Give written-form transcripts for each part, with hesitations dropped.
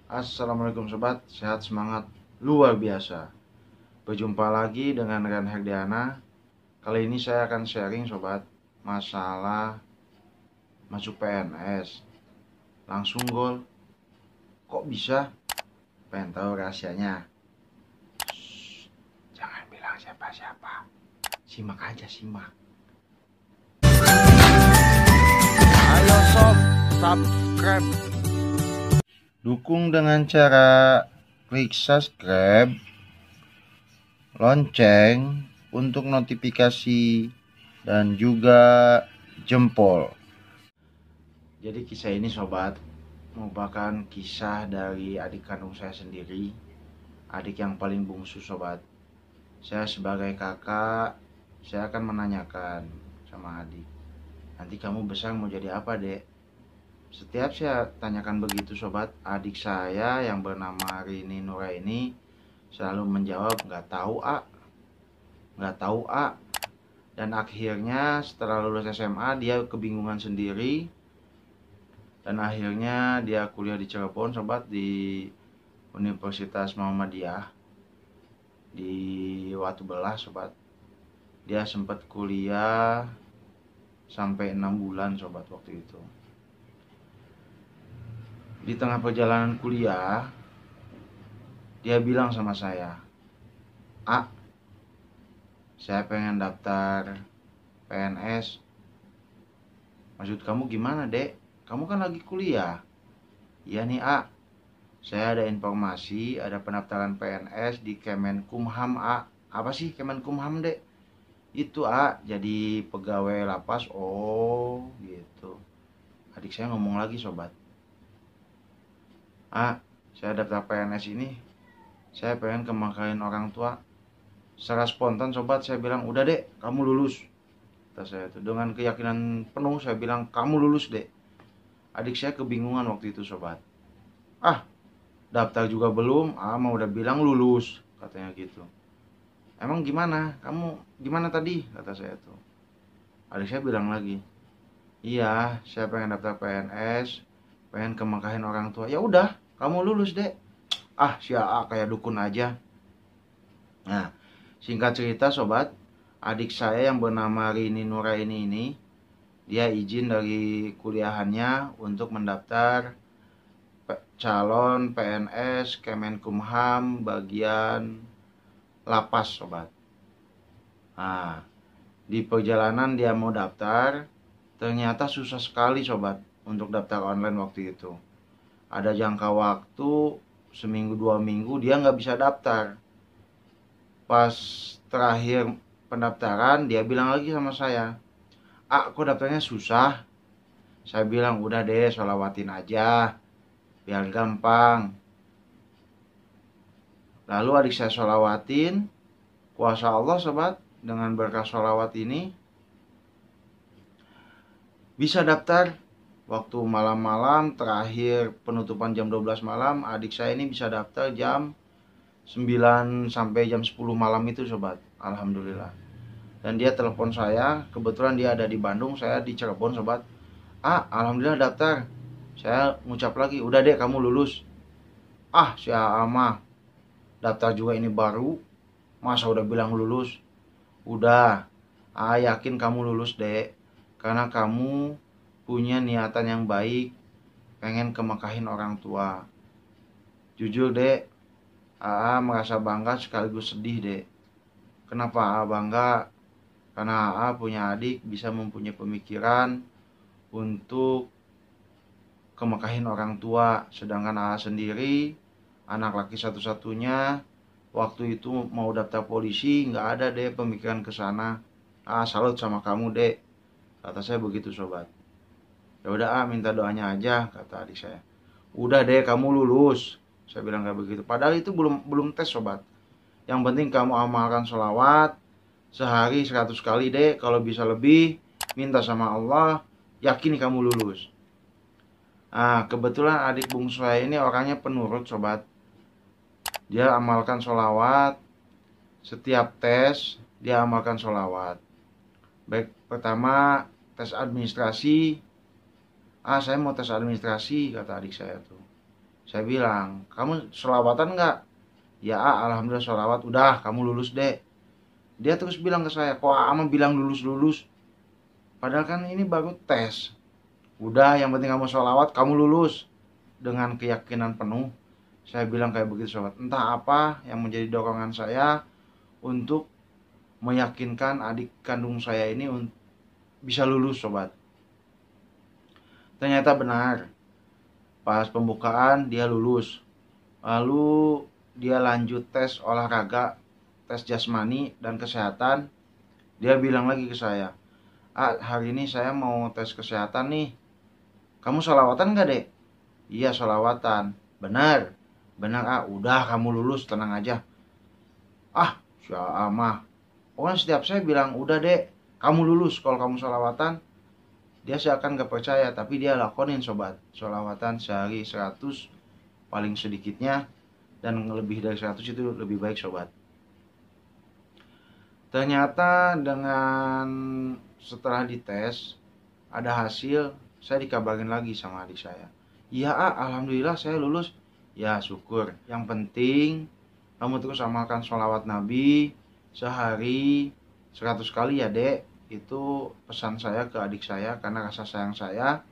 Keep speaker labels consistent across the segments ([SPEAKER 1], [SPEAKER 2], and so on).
[SPEAKER 1] Assalamualaikum sobat, sehat semangat luar biasa. Berjumpa lagi dengan Ren Herdiana. Kali ini saya akan sharing sobat masalah masuk PNS langsung gol. Kok bisa? Pengen tahu rahasianya? Shh, jangan bilang siapa-siapa. Simak aja, simak. Ayo sob, subscribe. Dukung dengan cara klik subscribe, lonceng untuk notifikasi, dan juga jempol. Jadi kisah ini sobat merupakan kisah dari adik kandung saya sendiri, adik yang paling bungsu sobat. Saya sebagai kakak, saya akan menanyakan sama adik, nanti kamu besar mau jadi apa dek? Setiap saya tanyakan begitu sobat, adik saya yang bernama Rini Nuraini selalu menjawab nggak tahu A. Dan akhirnya setelah lulus SMA dia kebingungan sendiri. Dan akhirnya dia kuliah di Cirebon sobat, di Universitas Muhammadiyah di Watu Belah sobat. Dia sempat kuliah sampai 6 bulan sobat waktu itu. Di tengah perjalanan kuliah, dia bilang sama saya, saya pengen daftar PNS. Maksud kamu gimana dek? Kamu kan lagi kuliah. Iya nih saya ada informasi, ada pendaftaran PNS di Kemenkumham Apa sih Kemenkumham dek? Itu jadi pegawai lapas. Oh gitu. Adik saya ngomong lagi sobat, saya daftar PNS ini, saya pengen kemakain orang tua. Secara spontan sobat saya bilang, udah dek kamu lulus. Kata saya itu dengan keyakinan penuh, saya bilang kamu lulus dek. Adik saya kebingungan waktu itu sobat. Daftar juga belum, mau udah bilang lulus, katanya gitu. Emang gimana? Kamu gimana tadi? Kata saya itu. Adik saya bilang lagi, iya saya pengen daftar PNS, pengen kemakain orang tua. Ya udah kamu lulus dek. Si kayak dukun aja. Nah, singkat cerita sobat, adik saya yang bernama Rini Nuraini ini, dia izin dari kuliahannya untuk mendaftar calon PNS Kemenkumham bagian lapas sobat. Di perjalanan dia mau daftar, ternyata susah sekali sobat untuk daftar online waktu itu. Ada jangka waktu seminggu 2 minggu dia nggak bisa daftar. Pas terakhir pendaftaran dia bilang lagi sama saya, kok daftarnya susah? Saya bilang udah deh sholawatin aja biar gampang. Lalu adik saya sholawatin, kuasa Allah sobat, dengan berkah sholawat ini bisa daftar. Waktu malam-malam terakhir penutupan jam 12 malam, adik saya ini bisa daftar jam 9 sampai jam 10 malam itu sobat. Alhamdulillah. Dan dia telepon saya, kebetulan dia ada di Bandung, saya di Cirebon sobat. Alhamdulillah daftar. Saya ngucap lagi, udah deh kamu lulus. Si mah daftar juga ini baru, masa udah bilang lulus? Udah, yakin kamu lulus dek, karena kamu punya niatan yang baik, pengen kemakahin orang tua. Jujur dek, merasa bangga sekaligus sedih dek. Kenapa bangga? Karena punya adik bisa mempunyai pemikiran untuk kemakahin orang tua. Sedangkan sendiri, anak laki satu-satunya, waktu itu mau daftar polisi, nggak ada deh pemikiran ke sana. Salut sama kamu dek, kata saya begitu sobat. Ya udah minta doanya aja, kata adik saya. Udah deh kamu lulus, saya bilang kayak begitu. Padahal itu belum tes sobat. Yang penting kamu amalkan sholawat sehari 100 kali deh. Kalau bisa lebih, minta sama Allah, yakin kamu lulus. Kebetulan adik bungsu saya ini orangnya penurut sobat. Dia amalkan sholawat. Setiap tes dia amalkan sholawat. Baik pertama tes administrasi, Saya mau tes administrasi, kata adik saya tuh. Saya bilang, kamu sholawatan nggak? Ya alhamdulillah sholawat. Udah, kamu lulus deh. Dia terus bilang ke saya, kok ama bilang lulus-lulus? Padahal kan ini baru tes. Udah, yang penting kamu sholawat, kamu lulus. Dengan keyakinan penuh, saya bilang kayak begitu sobat. Entah apa yang menjadi dorongan saya untuk meyakinkan adik kandung saya ini bisa lulus sobat. Ternyata benar, pas pembukaan dia lulus. Lalu dia lanjut tes olahraga, tes jasmani dan kesehatan. Dia bilang lagi ke saya, hari ini saya mau tes kesehatan nih. Kamu sholawatan gak dek? Iya sholawatan. Benar, benar udah kamu lulus, tenang aja. Syamah. Pokoknya setiap saya bilang, udah dek, kamu lulus kalau kamu sholawatan. Dia seakan gak percaya, tapi dia lakonin sobat. Sholawatan sehari 100 paling sedikitnya, dan lebih dari 100 itu lebih baik sobat. Ternyata dengan setelah dites, ada hasil, saya dikabarin lagi sama adik saya. Iya alhamdulillah saya lulus. Ya syukur. Yang penting kamu terus amalkan sholawat Nabi sehari 100 kali ya dek. Itu pesan saya ke adik saya karena rasa sayang saya.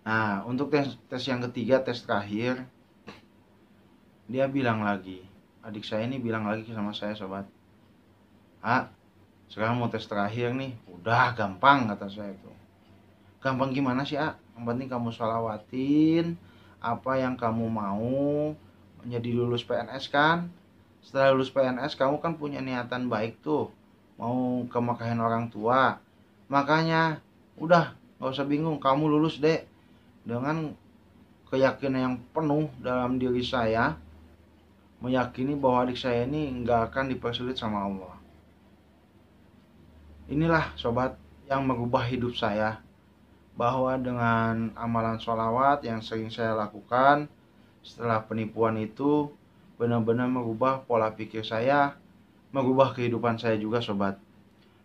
[SPEAKER 1] Nah untuk tes yang ketiga, tes terakhir, dia bilang lagi, adik saya ini bilang lagi sama saya sobat, sekarang mau tes terakhir nih. Udah gampang, kata saya itu. Gampang gimana sih yang penting kamu sholawatin apa yang kamu mau, menjadi lulus PNS kan. Setelah lulus PNS kamu kan punya niatan baik tuh, mau kemakahin orang tua. Makanya udah gak usah bingung, kamu lulus deh. Dengan keyakinan yang penuh dalam diri saya, meyakini bahwa adik saya ini gak akan dipersulit sama Allah. Inilah sobat yang mengubah hidup saya, bahwa dengan amalan sholawat yang sering saya lakukan setelah penipuan itu benar-benar mengubah pola pikir saya, mengubah kehidupan saya juga sobat,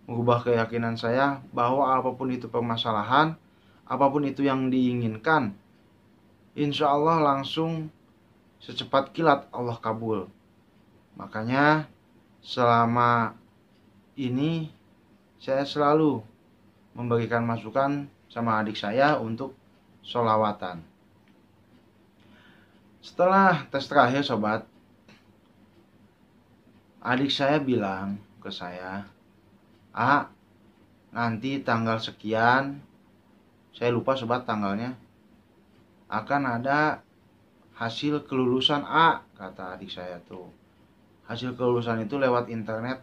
[SPEAKER 1] mengubah keyakinan saya bahwa apapun itu permasalahan, apapun itu yang diinginkan, insya Allah langsung secepat kilat Allah kabul. Makanya selama ini saya selalu memberikan masukan sama adik saya untuk sholawatan. Setelah tes terakhir sobat, adik saya bilang ke saya, nanti tanggal sekian, saya lupa sobat tanggalnya, akan ada hasil kelulusan kata adik saya tuh. Hasil kelulusan itu lewat internet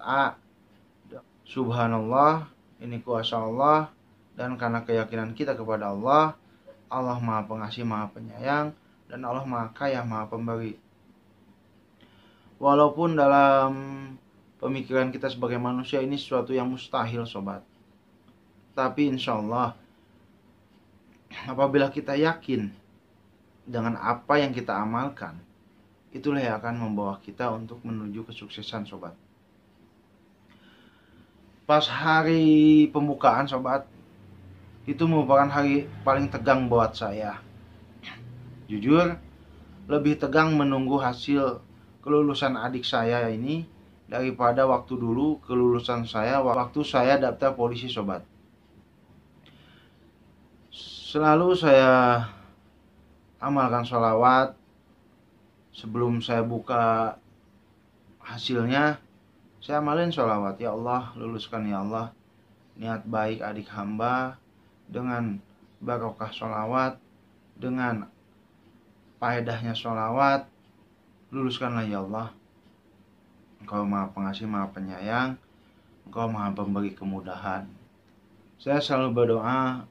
[SPEAKER 1] Subhanallah, ini kuasa Allah. Dan karena keyakinan kita kepada Allah, Allah Maha Pengasih, Maha Penyayang, dan Allah Maha Kaya, Maha Pemberi. Walaupun dalam pemikiran kita sebagai manusia ini sesuatu yang mustahil sobat, tapi insya Allah apabila kita yakin dengan apa yang kita amalkan, itulah yang akan membawa kita untuk menuju kesuksesan sobat. Pas hari pembukaan sobat, itu merupakan hari paling tegang buat saya. Jujur, lebih tegang menunggu hasil kelulusan adik saya ini daripada waktu dulu kelulusan saya waktu saya daftar polisi sobat. Selalu saya amalkan sholawat sebelum saya buka hasilnya. Saya amalin sholawat, ya Allah luluskan ya Allah niat baik adik hamba, dengan barokah sholawat, dengan faedahnya sholawat, luluskanlah ya Allah. Engkau Maha Pengasih, Maha Penyayang, Engkau Maha Pemberi kemudahan. Saya selalu berdoa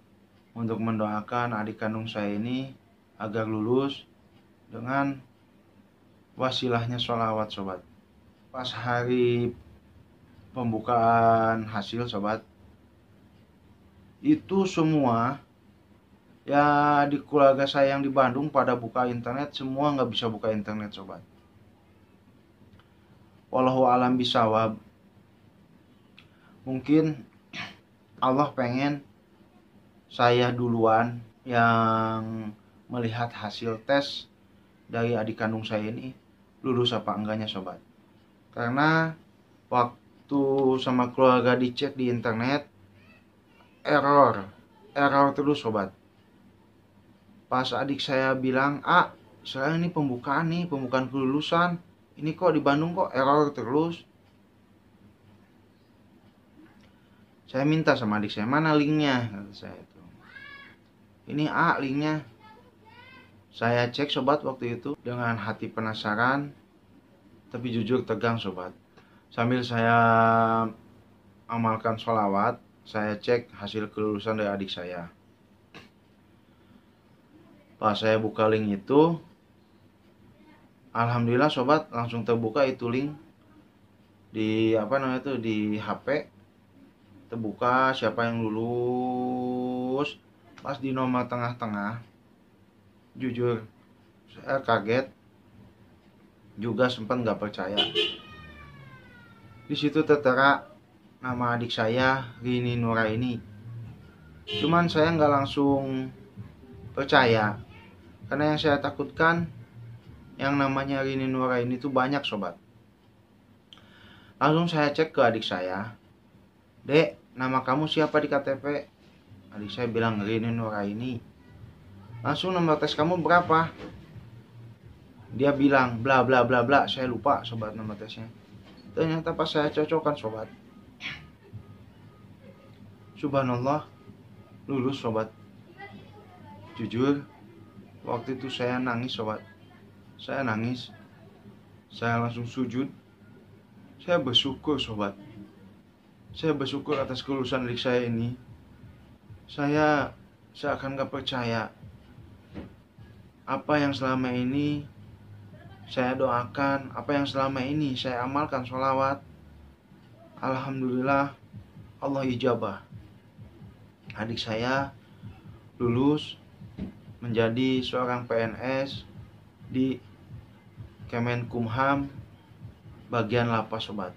[SPEAKER 1] untuk mendoakan adik kandung saya ini agar lulus dengan wasilahnya sholawat sobat. Pas hari pembukaan hasil sobat, itu semua ya di keluarga saya yang di Bandung pada buka internet, semua nggak bisa buka internet sobat. Wallahu alam bisawab. Mungkin Allah pengen saya duluan yang melihat hasil tes dari adik kandung saya ini lulus apa enggaknya sobat. Karena waktu sama keluarga dicek di internet, error terus sobat. Pas adik saya bilang, saya ini pembukaan kelulusan, ini kok di Bandung kok error terus. Saya minta sama adik saya, mana linknya, kata saya itu. Ini linknya. Saya cek sobat waktu itu dengan hati penasaran, tapi jujur tegang sobat. Sambil saya amalkan sholawat, saya cek hasil kelulusan dari adik saya. Pas saya buka link itu, alhamdulillah sobat, langsung terbuka itu link di di HP. Terbuka siapa yang lulus. Pas di nomor tengah-tengah, jujur saya kaget, juga sempat nggak percaya. Di situ tertera nama adik saya, Rini Nuraini. Cuman saya nggak langsung percaya, karena yang saya takutkan yang namanya Rini Nuraini itu banyak sobat. Langsung saya cek ke adik saya, "Dek, nama kamu siapa di KTP?" Adik saya bilang Rini Nuraini. "Langsung nomor tes kamu berapa?" Dia bilang bla bla bla bla, saya lupa sobat nomor tesnya. Ternyata pas saya cocokkan sobat, subhanallah, lulus sobat. Jujur waktu itu saya nangis sobat. Saya nangis. Saya langsung sujud. Saya bersyukur sobat. Saya bersyukur atas kelulusan adik saya ini. Saya akan gak percaya apa yang selama ini saya doakan, apa yang selama ini saya amalkan sholawat. Alhamdulillah, Allah ijabah. Adik saya lulus menjadi seorang PNS di Kemenkumham bagian lapas sobat.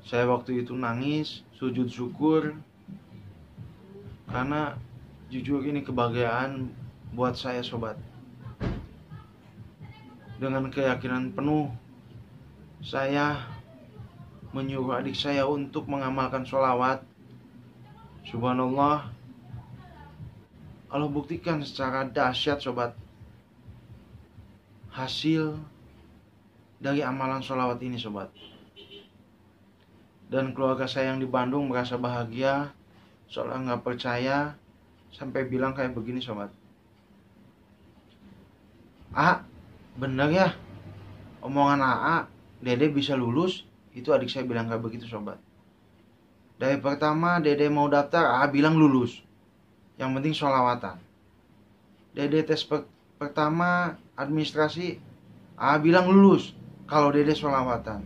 [SPEAKER 1] Saya waktu itu nangis, sujud syukur, karena jujur ini kebahagiaan buat saya sobat. Dengan keyakinan penuh, saya menyuruh adik saya untuk mengamalkan sholawat. Subhanallah, Allah buktikan secara dahsyat sobat hasil dari amalan sholawat ini sobat. Dan keluarga saya yang di Bandung merasa bahagia, seolah nggak percaya, sampai bilang kayak begini sobat, bener ya omongan Dede bisa lulus. Itu adik saya bilang kayak begitu sobat. Dari pertama Dede mau daftar, bilang lulus, yang penting sholawatan. Dede tes pertama administrasi, bilang lulus kalau Dede sholawatan.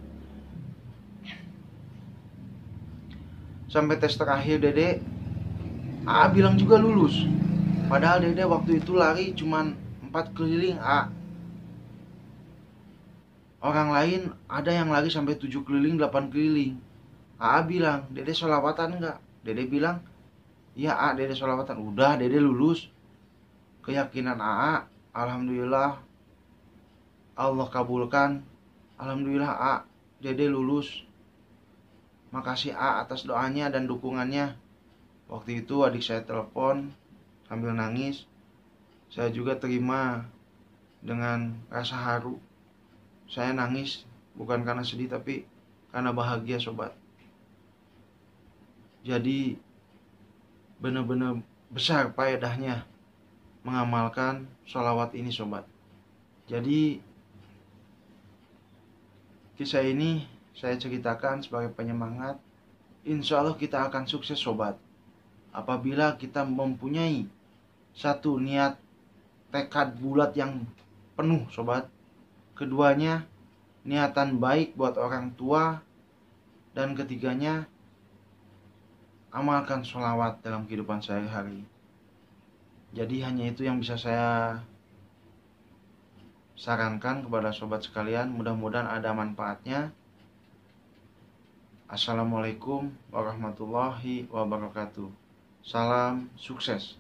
[SPEAKER 1] Sampai tes terakhir Dede, bilang juga lulus. Padahal Dede waktu itu lari cuman 4 keliling Orang lain ada yang lari sampai 7 keliling, 8 keliling. Bilang, Dede sholawatan enggak? Dede bilang, iya Dede sholawatan. Udah, Dede lulus. Keyakinan alhamdulillah Allah kabulkan. Alhamdulillah Dede lulus. Makasih atas doanya dan dukungannya. Waktu itu adik saya telepon sambil nangis. Saya juga terima dengan rasa haru. Saya nangis bukan karena sedih, tapi karena bahagia sobat. Jadi benar-benar besar faedahnya mengamalkan sholawat ini sobat. Jadi kisah ini saya ceritakan sebagai penyemangat. Insya Allah kita akan sukses sobat, apabila kita mempunyai satu niat tekad bulat yang penuh sobat. Keduanya, niatan baik buat orang tua. Dan ketiganya, amalkan sholawat dalam kehidupan sehari-hari. Jadi hanya itu yang bisa saya sarankan kepada sobat sekalian. Mudah-mudahan ada manfaatnya. Assalamualaikum warahmatullahi wabarakatuh. Salam sukses.